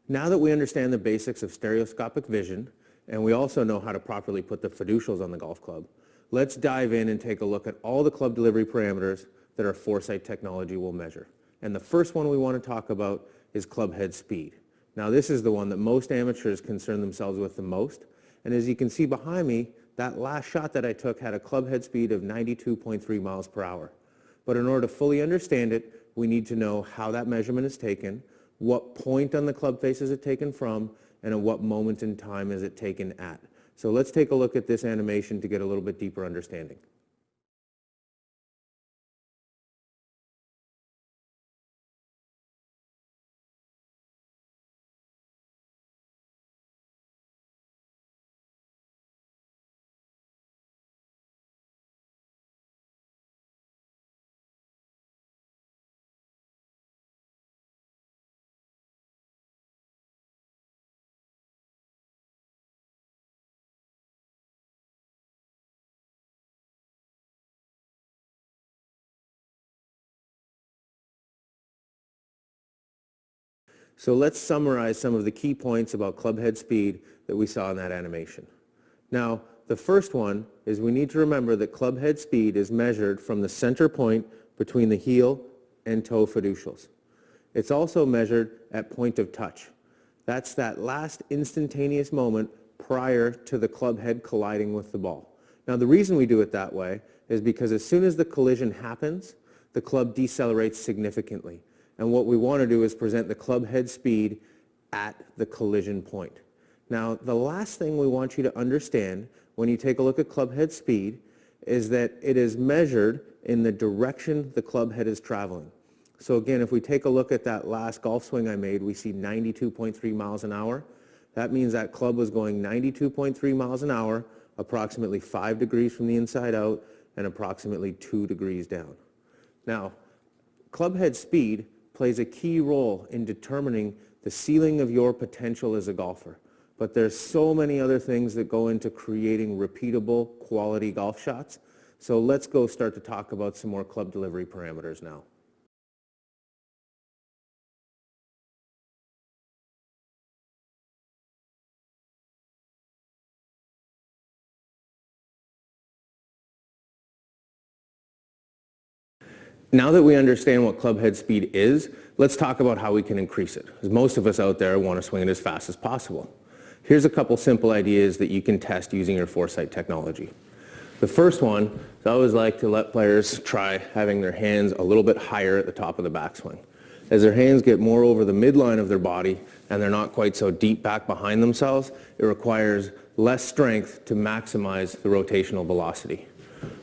Now that we understand the basics of stereoscopic vision, and we also know how to properly put the fiducials on the golf club, let's dive in and take a look at all the club delivery parameters that our foresight technology will measure. And the first one we want to talk about is club head speed. Now this is the one that most amateurs concern themselves with the most. And as you can see behind me, that last shot that I took had a club head speed of 92.3 miles per hour. But in order to fully understand it, we need to know how that measurement is taken, what point on the club face is it taken from, and at what moment in time is it taken at. So let's take a look at this animation to get a little bit deeper understanding. So let's summarize some of the key points about club head speed that we saw in that animation. Now, the first one is we need to remember that club head speed is measured from the center point between the heel and toe fiducials. It's also measured at point of touch. That's that last instantaneous moment prior to the club head colliding with the ball. Now, the reason we do it that way is because as soon as the collision happens, the club decelerates significantly. And what we want to do is present the club head speed at the collision point. Now, the last thing we want you to understand when you take a look at club head speed is that it is measured in the direction the club head is traveling. So again, if we take a look at that last golf swing I made, we see 92.3 miles an hour. That means that club was going 92.3 miles an hour, approximately 5 degrees from the inside out and approximately 2 degrees down. Now, club head speed plays a key role in determining the ceiling of your potential as a golfer. But there's so many other things that go into creating repeatable, quality golf shots. So let's go start to talk about some more club delivery parameters now. Now that we understand what club head speed is, let's talk about how we can increase it. Because most of us out there want to swing it as fast as possible. Here's a couple simple ideas that you can test using your foresight technology. The first one is I always like to let players try having their hands a little bit higher at the top of the backswing. As their hands get more over the midline of their body and they're not quite so deep back behind themselves, it requires less strength to maximize the rotational velocity.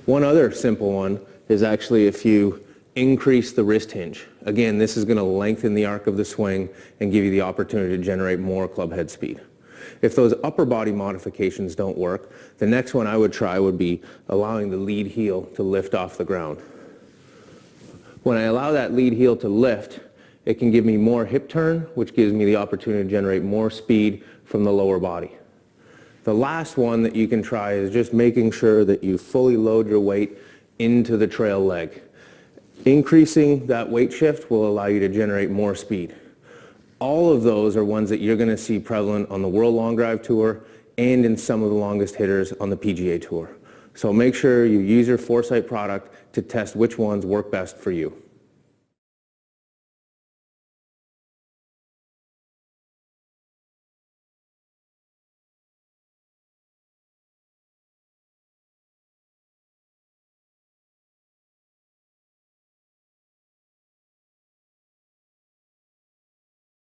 One other simple one is actually if you increase the wrist hinge. Again, this is going to lengthen the arc of the swing and give you the opportunity to generate more club head speed. If those upper body modifications don't work, the next one I would try would be allowing the lead heel to lift off the ground. When I allow that lead heel to lift, it can give me more hip turn, which gives me the opportunity to generate more speed from the lower body. The last one that you can try is just making sure that you fully load your weight into the trail leg. Increasing that weight shift will allow you to generate more speed. All of those are ones that you're going to see prevalent on the World Long Drive Tour and in some of the longest hitters on the PGA Tour. So make sure you use your foresight product to test which ones work best for you.